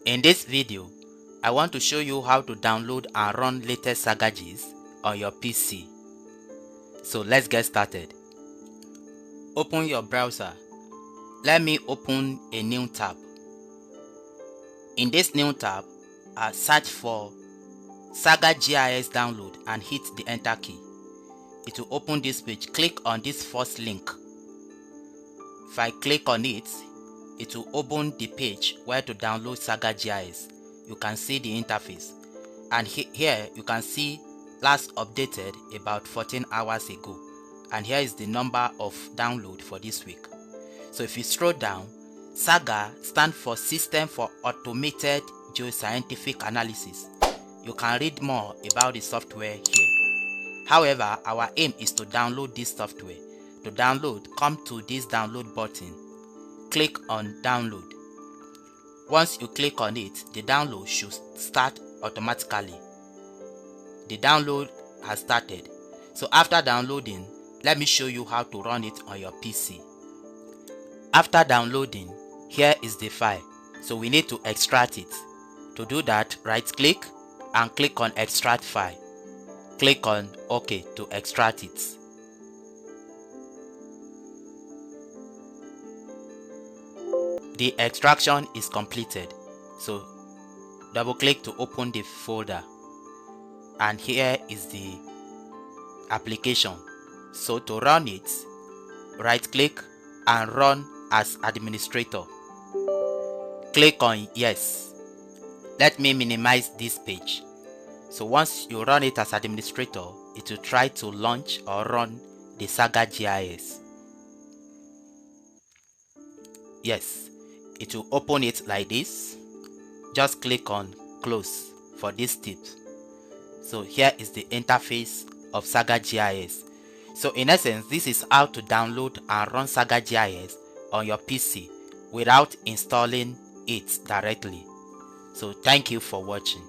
In this video, I want to show you how to download and run latest SAGA GIS on your PC. So let's get started. Open your browser. Let me open a new tab. In this new tab, search for SAGA GIS download and hit the enter key. It will open this page. Click on this first link. If I click on it, it will open the page where to download SAGA GIS. You can see the interface, and here you can see last updated about 14 hours ago, and here is the number of download for this week. So if you scroll down, SAGA stands for System for Automated Geoscientific Analysis. You can read more about the software here. However, our aim is to download this software. To download, come to this download button. Click on download. Once you click on it, the download should start automatically. The download has started. So after downloading, let me show you how to run it on your PC. After downloading, here is the file. So we need to extract it. To do that, right click and click on extract file. Click on OK to extract it. The extraction is completed, so double click to open the folder, and here is the application. So to run it, right click and run as administrator. Click on yes. Let me minimize this page. So once you run it as administrator, it will try to launch or run the SAGA GIS. Yes. It will open it like this. Just click on close for this tip. So here is the interface of SAGA GIS. So in essence, this is how to download and run SAGA GIS on your PC without installing it directly. So thank you for watching.